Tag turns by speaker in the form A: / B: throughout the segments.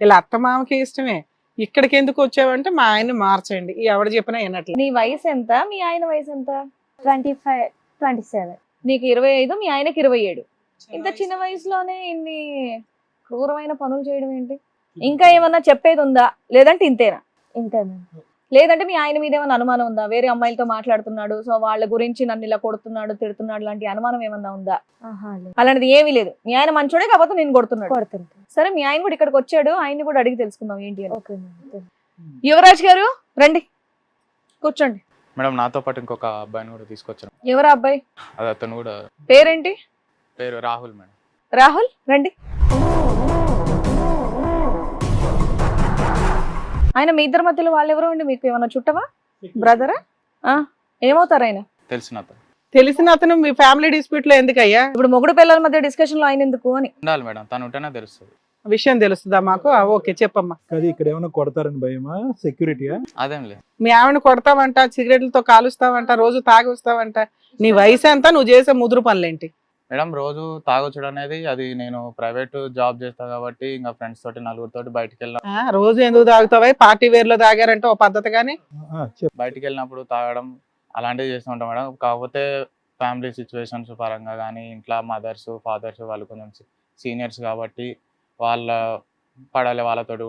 A: ఇలా అత్తమామకి ఇష్టమే. ఇక్కడికి ఎందుకు వచ్చావంటే మా ఆయన్ని మార్చండి, ఎవడు చెప్పినా వినట్లేదు.
B: నీ వయసు ఎంత, మీ ఆయన వయసు ఎంత?
C: 25, 27.
B: నీకు 25, మీ ఆయనకి 27. ఇంత చిన్న వయసులోనే ఇన్ని క్రూరమైన పనులు చేయడం ఏంటి? ఇంకా ఏమన్నా చెప్పేది ఉందా, లేదంటే ఇంతేనా?
C: ఇంతే మ్యామ్.
B: లేదంటే మీ ఆయన మీద ఏమైనా అనుమానం ఉందా? వేరే అమ్మాయిలతో మాట్లాడుతున్నాడు, సో వాళ్ళ గురించి నన్ను ఇలా కొడుతున్నాడు, తిడుతున్నాడు, లాంటి అనుమానం ఏమన్నా ఉందా?
C: ఆహా లేదు.
B: అలాంటిది ఏమీ లేదు. మీ ఆయన మంచోడే, కాకపోతే నేను కొడుతున్నాడు.
C: కొడుతుంటా.
B: సరే, మీ ఆయన కూడా ఇక్కడికి వచ్చాడు, ఆయన్ని కూడా అడిగి తెలుసుకుందాం ఏంటి అని.
C: Okay ma'am.
B: యువరాజ్ గారు రండి, కూర్చోండి.
D: మేడం నాతో పాటు ఇంకొక అబ్బాయిని కూడా తీసుకొచ్చాను.
B: ఎవరా అబ్బాయి?
D: అది అతను కూడా
B: పేరేంటి?
D: పేరు రాహుల్ మేడం.
B: రాహుల్ రండి. ఆయన మీ ఇద్దరి మధ్యలో వాళ్ళెవరో అండి? మీకు ఏమన్నా చుట్టవా, బ్రదరా? ఏమవుతారు ఆయన?
D: తెలిసిన అతను.
A: తెలిసిన అతను మీ ఫ్యామిలీ డిస్ప్యూట్ లో ఎందుకయ్యా?
B: ఇప్పుడు మొగుడు పిల్లల మధ్య డిస్కషన్ లో ఆయన ఎందుకు అని.
D: ఉండాలి మేడం, తను ఉంటేనే తెలుస్తుంది.
A: విషయం తెలుస్తుందా మాకు? ఓకే చెప్పమ్మా.
E: అది ఇక్కడ ఏమైనా కొడతారని భయమా? సెక్యూరిటీయా?
D: అదేం లేదు.
A: మీ ఆవిడని కొడతావంట, సిగరెట్లతో కాలుస్తావంట, రోజు తాగి వస్తావంట. నీ వయసు ఎంత, నువ్వు చేసే ముదురు పనులేంటి?
D: మేడం రోజు తాగొచ్చడం అనేది, అది నేను ప్రైవేట్ జాబ్ చేస్తా కాబట్టి ఇంకా ఫ్రెండ్స్ తోటి నలుగురితోటి బయటికి వెళ్ళిన
A: రోజు ఎందుకు తాగుతావా? పార్టీ వేర్ లో తాగారంటే ఓ పద్ధతి గానీ.
D: బయటికి వెళ్ళినప్పుడు తాగడం అలాంటివి చేస్తూ ఉంటాం మేడం. కాకపోతే ఫ్యామిలీ సిచ్యువేషన్స్ పరంగా కానీ, ఇంట్లో మదర్స్ ఫాదర్స్ వాళ్ళు కొంచెం సీనియర్స్ కాబట్టి వాళ్ళ పడాలి, వాళ్ళతోటి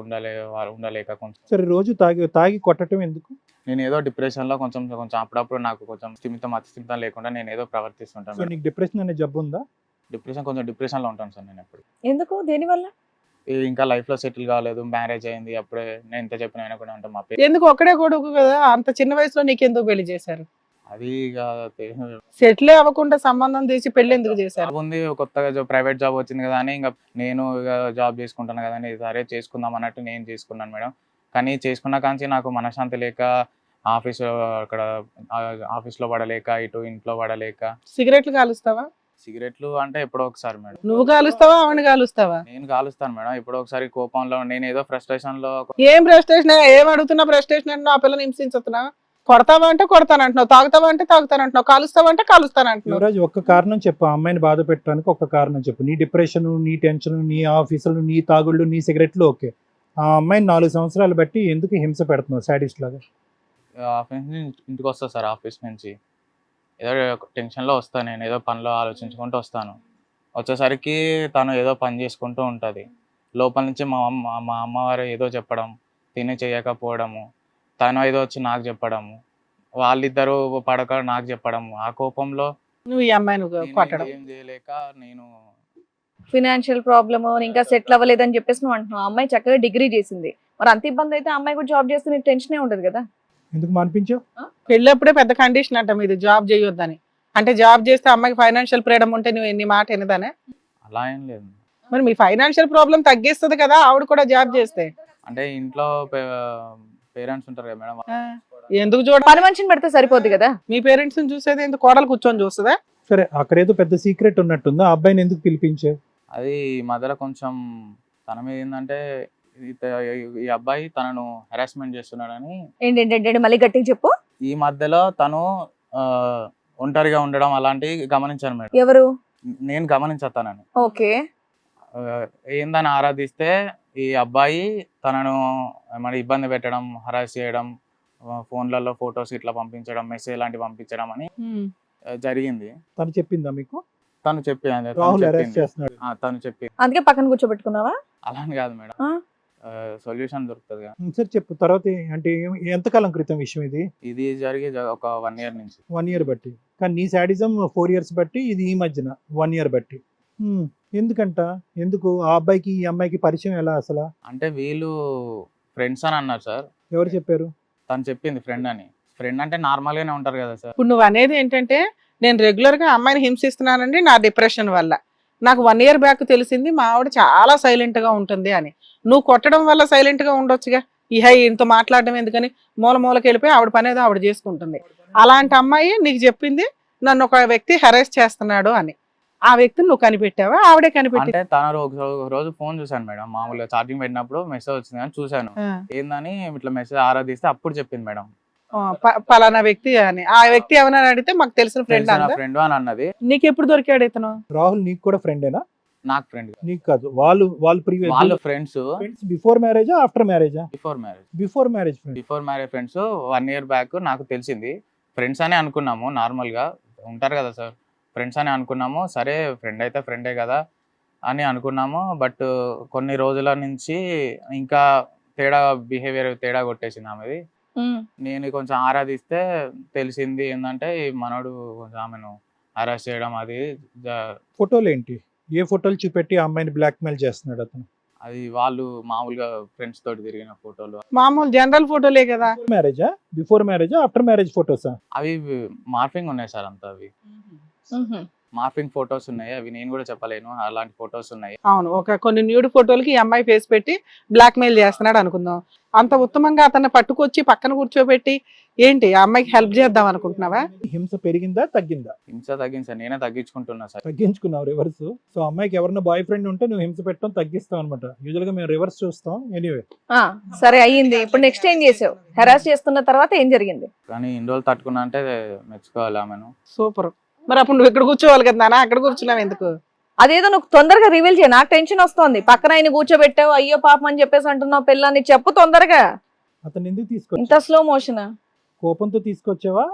D: ఉండలేక కొంచెం.
E: సరే, రోజు తాగి కొట్టడం ఎందుకు?
D: నేను ఏదో డిప్రెషన్ లో కొంచెం అప్పుడప్పుడు నాకు కొంచెం అతిస్థిమితం లేకుండా నేను ఏదో ప్రవర్తిస్తుంటాను
E: సో
D: మేడం.
E: నీకు డిప్రెషన్ అనే జబ్బు ఉందా?
D: కొంచెం డిప్రెషన్ లో ఉంటాను సార్ నేను ఎప్పుడు.
B: ఎందుకు, దేనివల్ల?
D: ఇంకా లైఫ్ లో సెటిల్ కాలేదు, మ్యారేజ్ అయింది, అప్పుడే నేను ఎంత చెప్పిన ఆయన కూడా ఉంటాం. మా
A: ఎందుకు? ఒక్కడే కొడుకు కదా, అంత చిన్న వయసులో నీకెందుకు పెళ్లి చేశారు?
D: అది ఇక
A: సెటిల్ అవ్వకుండా సంబంధం తీసి పెళ్లి ఎందుకు చేశారు?
D: జాబ్ ఉంది, కొత్తగా ప్రైవేట్ జాబ్ వచ్చింది కదా అని ఇంకా నేను ఇక జాబ్ చేసుకుంటాను కదా అని సరే చేసుకుందాం అన్నట్టు నేను చేసుకున్నాను మేడం. కానీ చేసుకున్న కాంచి నాకు మనశ్శాంతి లేక, ఆఫీస్లో పడలేక, ఇటు ఇంట్లో పడలేక.
A: సిగరెట్లు కాలుస్తావా?
D: సిగరెట్లు అంటే ఎప్పుడో ఒకసారి మేడం.
A: నువ్వు కాలుస్తావా, ఆవిడ కాలుస్తావా?
D: నేను కాలుస్తాను మేడం. ఎప్పుడో ఒకసారి కోపంలో, నేను ఏదో ఫ్రస్ట్రేషన్ లో.
A: ఏం ఫ్రస్ట్రేషన్? ఏం అడుగుతున్నా ఫ్రస్ట్రేషన్ అంటే ఆ పిల్లని హింసించుతున్నా? కొడతావా అంటే కొడతానంటున్నావు, తాగుతావా అంటే తాగుతానంటున్నావు, కాలుస్తావా అంటే కాలుస్తానంటున్నావు.
E: యువరాజ్, ఒక్క కారణం చెప్పు. ఆ అమ్మాయిని బాధ పెట్టడానికి ఒక్క కారణం చెప్పు. నీ డిప్రెషన్, నీ టెన్షన్, నీ ఆఫీసులు, నీ తాగుళ్ళు, నీ సిగరెట్లు ఓకే. ఆ అమ్మాయిని 4 సంవత్సరాలు బట్టి ఎందుకు హింస పెడుతున్నావు సాడిస్ట్ లాగా?
D: ఆఫీస్ నుంచి ఇంటికి వస్తా సార్, ఆఫీస్ నుంచి ఏదో టెన్షన్లో వస్తాను, నేను ఏదో పనిలో ఆలోచించుకుంటూ వస్తాను. వచ్చేసరికి తను ఏదో పని చేసుకుంటూ ఉంటుంది. లోపల నుంచి మా అమ్మవారు ఏదో చెప్పడం, తిని చేయకపోవడము, తను ఏదో వచ్చి నాకు చెప్పడము, వాళ్ళిద్దరూ పడక నాకు చెప్పడము. ఆ కోపంలో
A: నువ్వు ఈ అమ్మాయిని కొట్టడం.
D: ఏం చేయలేక నేను
B: ఫినాన్షియల్ ప్రాబ్లమ్, ఇంకా సెటిల్ అవ్వలేదని చెప్పేసి నువ్వు అంటున్నావు. అమ్మాయి చక్కగా డిగ్రీ చేసింది, మరి అంత ఇబ్బంది అయితే అమ్మాయి కూడా జాబ్ చేస్తే నీకు టెన్షనే ఉండదు కదా?
E: ఎందుకు మానిపించావు?
A: పెళ్ళప్పుడే పెద్ద కండిషన్ అంట మీది, జాబ్ చేయొద్దని. అంటే జాబ్ చేస్తే అమ్మాయికి ఫైనాన్షియల్ ఫ్రీడమ్ ఉంటే నువ్వు ఎన్ని మాట ఎనదానే?
D: అలా ఏం లేదు.
A: మరి మీ ఫైనాన్షియల్ ప్రాబ్లం తగ్గిస్తుంది కదా ఆవిడ కూడా జాబ్ చేస్తే.
D: అంటే ఇంట్లో పేరెంట్స్ ఉంటారు కదా మేడం.
A: ఎందుకు చూడ,
B: పని మనిషిని పెడితే సరిపోద్ది కదా.
A: మీ పేరెంట్స్ చూసేది ఎందుకు? కోడలు కూర్చొని చూస్తుందా?
E: సరే, అక్కడేదో పెద్ద సీక్రెట్ ఉన్నట్టుందా? ఆ అబ్బాయిని ఎందుకు పిలిపించావు?
D: అది ఈ మధ్యలో కొంచెం తన మీద ఏంటంటే, ఈ అబ్బాయి తనను హెరాస్మెంట్ చేస్తున్నాడని.
B: ఏంటంటే మళ్ళీ గట్టిగా చెప్పు.
D: ఈ మధ్యలో తను ఒంటరిగా ఉండడం అలాంటివి గమనించాను మేడం.
B: ఎవరు?
D: నేను గమనించాను.
B: ఓకే.
D: ఏందని ఆరాధిస్తే ఈ అబ్బాయి తనను ఏమైనా ఇబ్బంది పెట్టడం, హరాస్ చేయడం, ఫోన్లలో ఫొటోస్ ఇట్లా పంపించడం, మెసేజ్ లాంటివి పంపించడం అని జరిగింది.
E: తను చెప్పిందా మీకు?
D: తను చెప్పి
B: అందుకే పక్కన కూర్చోబెట్టుకున్నావా?
D: అలాని కాదు మేడం, సొల్యూషన్ దొరుకుతుంది కదా.
E: సరే చెప్పు. తర్వాత అంటే ఎంతకాలం క్రితం విషయం ఇది?
D: ఇది జరిగి ఒక 1 year నుంచి.
E: 1 year బట్టి. కానీ నీ సాడిజం 4 years బట్టి, ఇది ఈ మధ్యన 1 year బట్టి. ఎందుకంట? ఎందుకు ఆ అబ్బాయికి ఈ అమ్మాయికి పరిచయం ఎలా అసలు?
D: అంటే వీళ్ళు ఫ్రెండ్స్ అని అన్నారు సార్.
E: ఎవరు చెప్పారు?
D: తను చెప్పింది ఫ్రెండ్ అని. ఫ్రెండ్ అంటే నార్మల్ గానే ఉంటారు కదా సార్.
A: ఇప్పుడు నువ్వు అనేది ఏంటంటే, నేను రెగ్యులర్ గా అమ్మాయిని హింసిస్తున్నానండి నా డిప్రెషన్ వల్ల. నాకు 1 year బ్యాక్ తెలిసింది మా ఆవిడ చాలా సైలెంట్ గా ఉంటుంది అని. నువ్వు కొట్టడం వల్ల సైలెంట్ గా ఉండొచ్చుగా. ఇంత మాట్లాడడం ఎందుకని? మూలకి వెళ్ళిపోయి ఆవిడ పని ఏదో ఆవిడ చేసుకుంటుంది. అలాంటి అమ్మాయి నీకు చెప్పింది నన్ను ఒక వ్యక్తి హెరాస్ చేస్తున్నాడు అని. ఆ వ్యక్తిని నువ్వు కనిపెట్టావా, ఆవిడే కనిపెట్టి?
D: అంటే తన రోజు ఫోన్ చూసాను మేడం, మామూలుగా ఛార్జింగ్ పెట్టినప్పుడు మెసేజ్ వచ్చింది అని చూసాను. ఏందని ఇట్లా మెసేజ్ ఆరాధిస్తే అప్పుడు చెప్పింది మేడం,
A: పలానా వ్యక్తి అని. ఆ వ్యక్తి ఏమన్నా అడిగితే మాకు తెలిసిన ఫ్రెండ్
D: ఫ్రెండ్ అని అన్నది.
A: నీకు ఎప్పుడు దొరికాడు ఇతను?
E: రాహుల్ నీకు కూడా ఫ్రెండేనా?
D: నాకు ఫ్రెండ్
E: నీకు కాదు, వాళ్ళు
D: వాళ్ళ
E: ప్రీవియస్
D: ఫ్రెండ్స్
E: ఫ్రెండ్స్ బిఫోర్ మ్యారేజా ఆఫ్టర్ మ్యారేజా?
D: Before marriage
E: before marriage friend.
D: Friends 1 year back నాకు తెలిసింది. ఫ్రెండ్స్ అనే అనుకున్నాము, నార్మల్గా ఉంటారు కదా సార్, ఫ్రెండ్స్ అని అనుకున్నాము. సరే ఫ్రెండ్ అయితే ఫ్రెండే కదా అని అనుకున్నాము. బట్ కొన్ని రోజుల నుంచి ఇంకా బిహేవియర్ తేడా కొట్టేసింది ఆమెది. నేను కొంచెం ఆరాధిస్తే తెలిసింది ఏంటంటే ఈ మనోడు కొంచెం ఆమెను అరెస్ట్ చేయడం అది
E: ఫోటోలు ఏంటి, ఏ ఫోటోలు చూపెట్టి ఆ అమ్మాయిని బ్లాక్ మెయిల్ చేస్తున్నాడు అతను?
D: అది వాళ్ళు మామూలుగా ఫ్రెండ్స్ తోటి తిరిగిన ఫోటోలు.
A: మామూలు జనరల్ ఫోటోలే కదా.
E: మ్యారేజా, బిఫోర్ మ్యారేజా, ఆఫ్టర్ మ్యారేజ్ ఫోటోసా?
D: అవి మార్ఫింగ్ ఉన్నాయి సార్, అంతా అవి మార్ఫింగ్ ఫొటోస్ ఉన్నాయి. అవి నేను కూడా చెప్పలేను, అలాంటి ఫొటోస్ ఉన్నాయి.
A: అవును, కొన్ని న్యూడ్ ఫోటోలకి ఈ అమ్మాయి ఫేస్ పెట్టి బ్లాక్ మెయిల్ చేస్తున్నాడు అనుకుందాం. అంత ఉత్తమంగా అతన్ని పట్టుకొచ్చి పక్కన కూర్చోబెట్టి ఏంటి ఆ అమ్మాయికి హెల్ప్ చేద్దాం అనుకుంటున్నావా?
E: హింస పెరిగిందా తగ్గిందా?
D: హింస తగ్గింది సార్, నేనే తగ్గించుకుంటున్నా సార్.
E: తగ్గించుకున్నావు రివర్స్. సో అమ్మాయికి ఎవరైనా బాయ్ ఫ్రెండ్ ఉంటే నువ్వు హింస పెట్టడం తగ్గిస్తావు అనమాట. యూజువల్ గా మేము రివర్స్ చూస్తాం. ఎనీవే
B: సరే అయ్యింది, ఇప్పుడు నెక్స్ట్ ఏం చేసావు? హెరాస్ చేస్తున్న తర్వాత ఏం జరిగింది?
D: కానీ ఇన్ని రోజులు తట్టుకున్నా అంటే మెచ్చుకోవాలి ఆమెను.
A: సూపర్. మరి అప్పుడు నువ్వు ఇక్కడ కూర్చోవాలి కదా నాన్న, అక్కడ కూర్చున్నావు ఎందుకు?
B: అదేదో నువ్వు తొందరగా రివీల్ చేయ, నాకు టెన్షన్ వస్తుంది. పక్కన ఆయన కూర్చోబెట్టావు, అయ్యో పాపం అని చెప్పేసి అంటున్నావు. పిల్లని చెప్పు తొందరగా.
E: అతను ఎందుకు
B: ఇంత
E: తీసుకొచ్చా?
B: స్లో మోషన్
E: కోపంతో తీసుకొచ్చావా?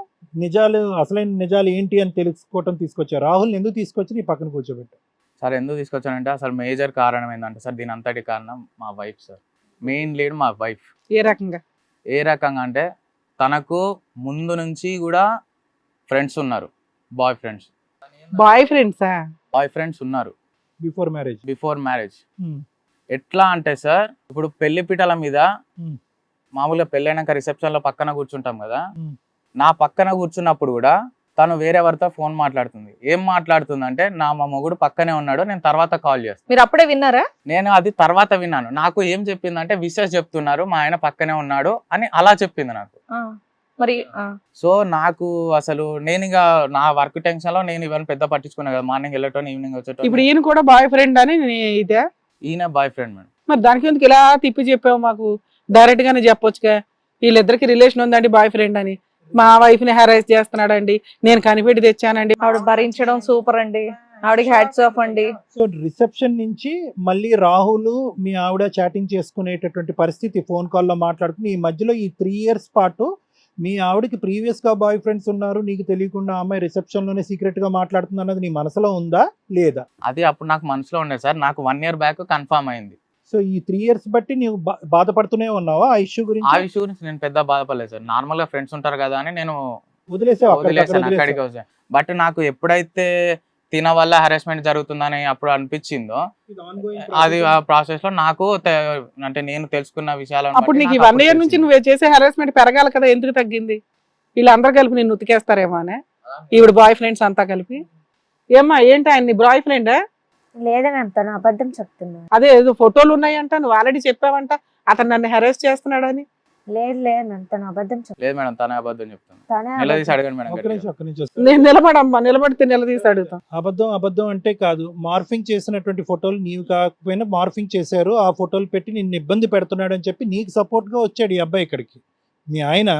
E: అసలైన నిజాలు ఏంటి అని తెలుసుకోవటం తీసుకొచ్చా? రాహుల్ ఎందుకు తీసుకొచ్చి నీ పక్కన కూర్చోబెట్టా?
D: సార్ ఎందుకు తీసుకొచ్చానంటే అసలు మేజర్ కారణం ఏంటంటే సార్, దీని అంతటి కారణం మా వైఫ్ సార్. మెయిన్ లీడ్ మా వైఫ్.
A: ఏ రకంగా?
D: ఏ రకంగా అంటే తనకు ముందు నుంచి కూడా ఫ్రెండ్స్ ఉన్నారు, బాయ్ ఫ్రెండ్స్ ఉన్నారు బిఫోర్ మ్యారేజ్. ఎట్లా అంటే సార్, ఇప్పుడు పెళ్లి పీటల మీద మామూలుగా పెళ్ళైనాక రిసెప్షన్ లో పక్కన కూర్చుంటాం కదా, నా పక్కన కూర్చున్నప్పుడు కూడా తను వేరెవరితో ఫోన్ మాట్లాడుతుంది. ఏం మాట్లాడుతుంది అంటే, మా మొగుడు పక్కనే ఉన్నాడు, నేను తర్వాత కాల్ చేస్తాను.
B: మీరు అప్పుడే విన్నారా?
D: నేను అది తర్వాత విన్నాను. నాకు ఏం చెప్పిందంటే, విషెస్ చెప్తున్నారు, మా ఆయన పక్కనే ఉన్నాడు అని అలా చెప్పింది నాకు.
B: మరి
D: సో నాకు అసలు నేను ఇక నా వర్క్ టెన్షన్ లో నేను ఇవన్నీ పెద్ద పట్టించుకున్నా కదా, మార్నింగ్ వెళ్ళటం ఈవినింగ్ వచ్చేటం.
A: ఇప్పుడు ఈయన కూడా బాయ్ ఫ్రెండ్ అని ఇదే?
D: ఈయన బాయ్ ఫ్రెండ్ మేడం.
A: మరి దానికి ఎందుకు ఇలా తిప్పి చెప్పావు? మాకు డైరెక్ట్ గానే చెప్పొచ్చుగా, వీళ్ళిద్దరికి రిలేషన్ ఉందండి బాయ్ ఫ్రెండ్ అని, మా వైఫ్ ని హెరాస్ చేస్తున్నాడండి, నేను కనిపెట్టి తెచ్చానండి.
B: ఆవిడ భరించడం సూపర్ అండి, ఆవిడకి హ్యాట్స్ ఆఫ్ అండి.
E: సో రిసెప్షన్ నుంచి మళ్ళీ రాహుల్ మీ ఆవిడ చాటింగ్ చేసుకునేటటువంటి పరిస్థితి, ఫోన్ కాల్లో మాట్లాడుకుని ఈ మధ్యలో ఈ 3 years పాటు మీ ఆవిడకి ప్రీవియస్ గా బాయ్ ఫ్రెండ్స్ ఉన్నారు, నీకు తెలియకుండా అమ్మాయి రిసెప్షన్ లోనే సీక్రెట్ గా మాట్లాడుతుంది అన్నది నీ మనసులో ఉందా లేదా?
D: అది అప్పుడు నాకు మనసులో ఉండేది సార్, నాకు 1 year బ్యాక్ కన్ఫర్మ్ అయింది.
E: సో ఈ 3 years బట్టి నీవు బాధపడుతూనే ఉన్నావా ఆ ఇష్యూ గురించి?
D: ఆ ఇష్యూ గురించి నేను పెద్ద బాధపడలేదు సార్, నార్మల్ గా ఫ్రెండ్స్ ఉంటారు కదా అని నేను
E: వదిలేసాను
D: అక్కడికి వచ్చాను. బట్ నాకు ఎప్పుడైతే తిన వల్ల హెరాస్మెంట్ జరుగుతుందని అప్పుడు అనిపించిందో, అది ఆ ప్రాసెస్ లో నాకు అంటే నేను తెలుసుకున్న విషయాలు.
A: అప్పుడు నీకు 1 year నుంచి నువ్వు చేసే హెరాస్మెంట్ పెరగాలి కదా, ఎందుకు తగ్గింది? వీళ్ళందరూ కలిపి నేను ఉతికేస్తారేమో అనే, ఈవిడ బాయ్ ఫ్రెండ్స్ అంతా కలిపి. ఏమ్మా ఏంటి ఆయన బాయ్ ఫ్రెండా?
C: లేదా మ్యామ్, తను అబద్ధం చెప్తున్నాడు.
A: అదే ఏదో ఫోటోలు ఉన్నాయంట, నువ్వు ఆల్రెడీ చెప్పావంట అతను నన్ను హెరాస్ చేస్తున్నాడని.
C: లేదు మ్యామ్, తను అబద్ధం చెప్తాను.
D: లేదు మేడం, తనే అబద్ధం చెప్తాను.
C: తనే
D: నిలదీసి అడగండి మేడం.
E: ఒక్క నిమిషం
A: నేను నిలబడితే నిలదీసి అడుగుతాం.
E: అబద్ధం అంటే కాదు, మార్ఫింగ్ చేసినటువంటి ఫోటోలు నీవు కాకపోయినా మార్ఫింగ్ చేశారు, ఆ ఫోటోలు పెట్టి నిన్ను ఇబ్బంది పెడుతున్నాడు అని చెప్పి నీకు సపోర్ట్ గా వచ్చాడు ఈ అబ్బాయి ఇక్కడికి. మీ ఆయన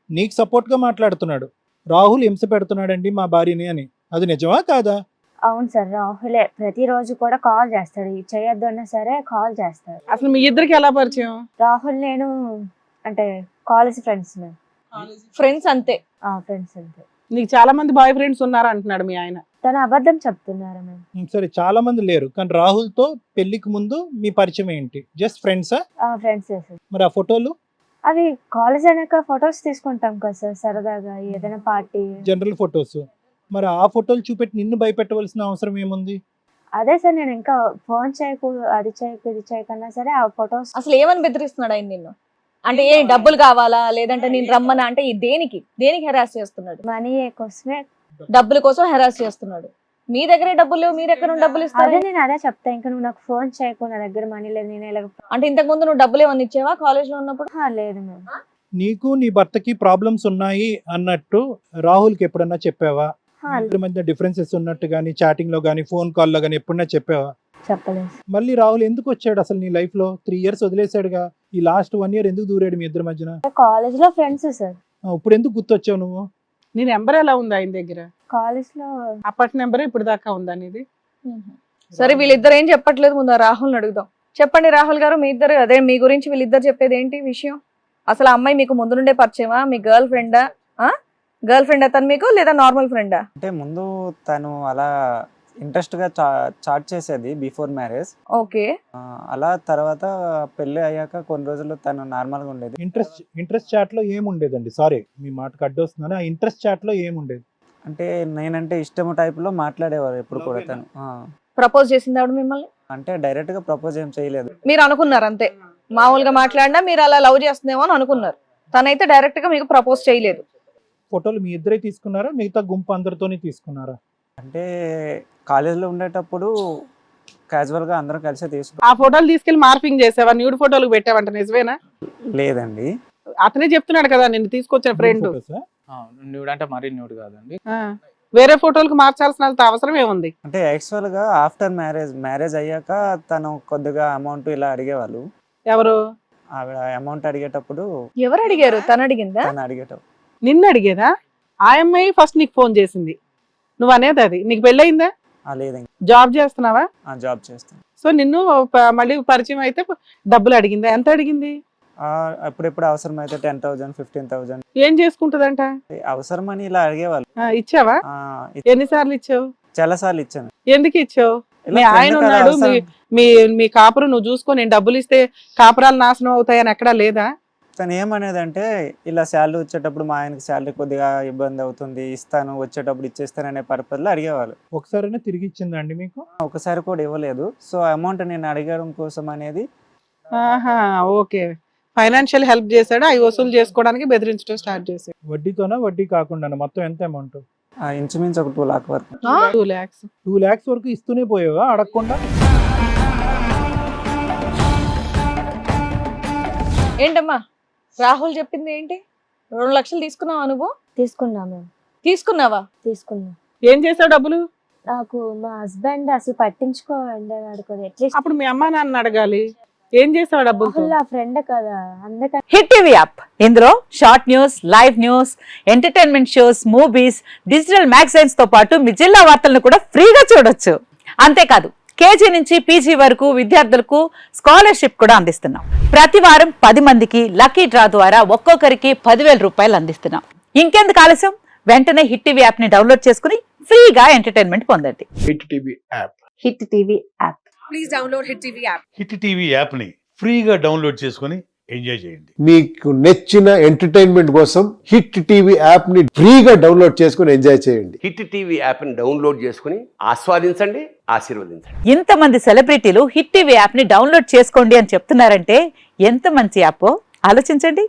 E: నీకు సపోర్ట్ గా మాట్లాడుతున్నాడు, రాహుల్ హింస పెడుతున్నాడండి మా భార్యని అని. అది నిజమా కాదా?
C: అవును సార్, రాహులే ప్రతిరోజు కూడా కాల్ చేస్తాడు, చేయొద్దు అన్నా సరే కాల్ చేస్తాడు.
A: అసలు మీ ఇద్దరికి ఎలా పరిచయం?
C: రాహుల్ నేను అంటే కాలేజ్ ఫ్రెండ్స్
B: ఫ్రెండ్స్ అంతే.
C: ఫ్రెండ్స్ అంతే.
A: నీకు చాలా మంది బాయ్ ఫ్రెండ్స్ ఉన్నారు అంటున్నాడు మీ ఆయన.
C: తను అబద్ధం చెప్తున్నారు మ్యామ్.
E: సరే, చాలా మంది లేరు, కానీ రాహుల్ తో పెళ్లికి ముందు మీ పరిచయం ఏంటి? జస్ట్ ఫ్రెండ్సా?
C: ఫ్రెండ్స్.
E: మరి ఆ ఫోటోలు
C: అవి కాలేజ్ అయినాక ఫొటోస్ తీసుకుంటాం కదా సార్, సరదాగా ఏదైనా పార్టీ
E: జనరల్ ఫొటోస్. మరి ఆ ఫోటోలు చూపెట్టి నిన్ను భయపెట్టవలసిన అవసరం ఏముంది?
C: అదే సార్, నేను ఇంకా ఫోన్ చేయకు, అది చేయకు, ఇది చేయకన్నా సరే ఆ ఫొటోస్.
B: అసలు ఏమని బెదిరిస్తున్నాడు ఆయన నిన్ను? అంటే ఏ డబ్బులు కావాలా, లేదంటే నేను రమ్మనా? అంటే దేనికి హెరాస్ చేస్తున్నాడు?
C: మనీ కోసమే,
B: డబ్బుల కోసం హెరాస్ చేస్తున్నాడు. మీ దగ్గరే డబ్బులు లేవు, మీరు ఎక్కడ డబ్బులు ఇస్తారు?
C: అదే నేను అదే చెప్తా, ఇంకా నువ్వు నాకు ఫోన్ చేయకు, నా దగ్గర మనీ లేదు, నేను ఎలా.
B: అంటే ఇంతకు ముందు నువ్వు డబ్బులు ఏమన్నా ఇచ్చావా కాలేజ్ లో ఉన్నప్పుడు?
C: లేదు మ్యామ్.
E: నీకు నీ భర్తకి ప్రాబ్లమ్స్ ఉన్నాయి అన్నట్టు రాహుల్కి ఎప్పుడన్నా చెప్పావా? ఇద్దరి మధ్య డిఫరెన్సెస్ ఉన్నట్టు కానీ చాటింగ్ లో కానీ ఫోన్ కాల్ లో కానీ ఎప్పుడన్నా చెప్పావా?
C: చెప్పలేదు.
E: మళ్ళీ రాహుల్ ఎందుకు వచ్చాడు అసలు నీ లైఫ్ లో? 3 years వదిలేసాడుగా, ఈ లాస్ట్ 1 year ఎందుకు దూరాడు మీ ఇద్దరి మధ్యన?
C: కాలేజ్ లో ఫ్రెండ్స్ సార్.
E: ఇప్పుడు ఎందుకు గుర్తొచ్చావు నువ్వు?
A: నీ నెంబర్ ఎలా ఉంది ఆయన దగ్గర?
C: కాలేజ్ లో
A: అప్పటి నెంబర్ ఇప్పుడు దాకా ఉందా నీది?
B: సరే వీళ్ళిద్దరు ఏం చెప్పట్లేదు, ముందు ఆ రాహుల్ని అడుగుదాం. చెప్పండి రాహుల్ గారు, మీ ఇద్దరు అదే మీ గురించి వీళ్ళిద్దరు చెప్పేది ఏంటి విషయం? అసలు ఆ అమ్మాయి మీకు ముందు నుండే పరిచయమా? మీ గర్ల్ ఫ్రెండా? గర్ల్ ఫ్రెండ్ అతను మీకు లేదా నార్మల్ ఫ్రెండా?
F: అంటే ముందు తను అలా ఇంట్రెస్ట్ గా చాట్ చేసేది బిఫోర్ మ్యారేజ్.
B: ఓకే.
F: అలా తర్వాత పెళ్లి అయ్యాక కొన్ని రోజులు తను నార్మల్ గా ఉండేది.
E: ఇంట్రెస్ట్ చాట్ లో ఏముండేదండి? సారీ మీ మాటకు అడ్డొస్తున్నాను. ఆ ఇంట్రెస్ట్ చాట్ లో ఏముండేది?
F: అంటే నేనంటే ఇష్టం టైప్ లో మాట్లాడేవారు ఎప్పుడు కూడా తను.
B: ప్రపోజ్ చేసింది ఆవిడ మిమ్మల్ని?
F: అంటే డైరెక్ట్ గా ప్రపోజ్ ఏం చేయలేదు.
B: మీరు అనుకున్నారు అంతే, మామూలుగా మాట్లాడినా మీరు అలా లవ్ చేస్తుందేమో అని అనుకున్నారు. తనైతే డైరెక్ట్ గా మీకు ప్రపోజ్ చేయలేదు.
E: ఫోటోలు మీ ఇద్దరే తీసుకున్నారా, మిగతా గుంపు అందరితోనే తీసుకున్నారా?
F: అంటే కాలేజ్ లో ఉండేటప్పుడు క్యాజువల్ గా అందరం కలిసి తీసుకున్నాం.
A: ఆ ఫోటోలు తీసుకెళ్లి మార్పింగ్ చేసావా? న్యూడ్ ఫోటోలు పెట్టావంట, నిజమేనా?
F: లేదండి,
A: అతనే చెప్తున్నాడు కదా నిన్ను తీసుకొచ్చిన ఫ్రెండ్.
E: ఫోటోసా?
D: న్యూడ్ అంటే మరీ న్యూడ్ కాదండి.
A: వేరే ఫోటోలకు మార్చాల్సిన అవసరం ఏముంది?
F: అంటే యాక్చువల్ గా ఆఫ్టర్ మ్యారేజ్ అయ్యాక తను కొద్దిగా అమౌంట్ ఇలా అడిగేవాళ్ళు.
A: ఎవరు?
F: ఆవిడ అమౌంట్ అడిగేటప్పుడు
B: ఎవరు అడిగారు? తను అడిగిందా?
F: తను అడిగేటప్పుడు
A: నిన్ను అడిగేదా? ఆ అమ్మాయి ఫస్ట్ నీకు ఫోన్ చేసింది, నువ్వు అనేది అది. నీకు పెళ్ళయిందా?
F: లేదండి,
A: జాబ్ చేస్తున్నావా?
F: జాబ్ చేస్తాను.
A: సో నిన్ను మళ్ళీ పరిచయం అయితే డబ్బులు అడిగిందా? ఎంత అడిగింది?
F: అప్పుడెప్పుడు అవసరం అయితే 10,000 15,000
A: ఏం చేసుకుంటదంట?
F: అవసరం అని ఇలా అడిగేవాళ్ళు.
A: ఇచ్చావా? ఎన్నిసార్లు ఇచ్చావు?
F: చాలా సార్లు ఇచ్చాను.
A: ఎందుకు ఇచ్చావు?
F: ఇలా
A: మీ ఆయన
F: friend కదా
A: ఉన్నాడు,
F: అవసరం.
A: మీ కాపురు నువ్వు చూసుకో, నేను డబ్బులు ఇస్తే కాపురాలు నాశనం అవుతాయని ఎక్కడా లేదా?
F: తను ఏమనేదంటే ఇలా శాలరీ వచ్చేటప్పుడు మా ఆయనకి శాలరీ కొద్దిగా ఇబ్బంది అవుతుంది, ఇస్తాను వచ్చేటప్పుడు ఇచ్చేస్తాను అనే పర్పస్ లో అడిగేవాళ్ళు.
E: ఒకసారైనా తిరిగి ఇచ్చిందండి మీకు?
F: ఒకసారి కూడా ఇవ్వలేదు. సో అమౌంట్ నేను అడగడం కోసం అనేది.
A: ఆహా, ఓకే. ఫైనాన్షియల్ హెల్ప్ చేశాడు, అవి వసూలు చేసుకోవడానికి బెదిరించడం స్టార్ట్ చేశాడు.
E: వడ్డీతోనా? వడ్డీ కాకుండా మొత్తం ఎంత అమౌంట్?
F: ఇంచుమించు ఒక 2 lakhs వరకు.
A: 2 lakhs.
E: 2 lakhs వరకు ఇస్తూనే పోయావా అడగకుండా?
B: ఏంటమ్మా రాహుల్ చెప్పింది ఏంటి? 2 లక్షలు తీసుకున్నావా నువ్వు?
C: తీసుకున్నా మేము.
B: తీసుకున్నావా?
C: తీసుకున్నా.
A: ఏం చేసావు డబ్బులు?
C: నాకు మా హస్బెండ్ అసలు పట్టించుకోండి కదా, అట్లీస్ట్
A: అప్పుడు మీ అమ్మా నాన్న అడగాలి. ఏం చేసావు డబ్బులు?
C: రాహుల్ నా ఫ్రెండ్ కదా, అందుకని.
G: హిట్ టీవీ యాప్ ఇందులో short news, live news, entertainment shows, movies, digital magazines తో పాటు మీ జిల్లా వార్తలను కూడా ఫ్రీగా చూడొచ్చు. అంతేకాదు కేజీ నుంచి పీజీ వరకు విద్యార్థులకు స్కాలర్షిప్ కూడా అందిస్తున్నాం. ప్రతి వారం 10 మందికి లక్కీ డ్రా ద్వారా ఒక్కొక్కరికి 10,000 రూపాయలు అందిస్తున్నాం. ఇంకెందుకు ఆలస్యం, వెంటనే హిట్ టీవీ యాప్ ని డౌన్లోడ్ చేసుకుని ఫ్రీగా ఎంటర్టైన్మెంట్ పొందండి.
H: Hit TV app.
G: Hit TV app.
B: Please download hit TV app.
H: Hit TV యాప్ని ఫ్రీగా డౌన్లోడ్ చేసుకొని ఎంజాయ్ చేయండి.
I: మీకు నచ్చిన ఎంటర్టైన్మెంట్ కోసం హిట్ టీవీ యాప్ ని ఫ్రీగా డౌన్లోడ్ చేసుకొని ఎంజాయ్ చేయండి.
J: హిట్ టీవీ యాప్ని డౌన్లోడ్ చేసుకుని ఆస్వాదించండి, ఆశీర్వదించండి.
G: ఇంతమంది సెలబ్రిటీలు హిట్ టీవీ యాప్ ని డౌన్లోడ్ చేసుకోండి అని చెప్తున్నారంటే ఎంత మంచి యాప్ ఆలోచించండి.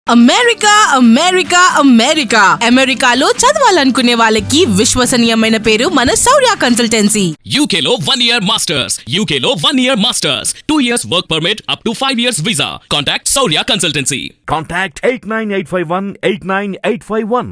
K: అమెరికా అమెరికా అమెరికా అమెరికాలో చదవాలనుకునే వాళ్ళకి విశ్వసనీయమైన పేరు మన శౌర్య కన్సల్టెన్సీ.
L: UK లో 1 year masters. UK లో 1 year masters. 2 years work permit up to 5 years visa. Contact Saurya Consultancy.
M: Contact 89851 89851.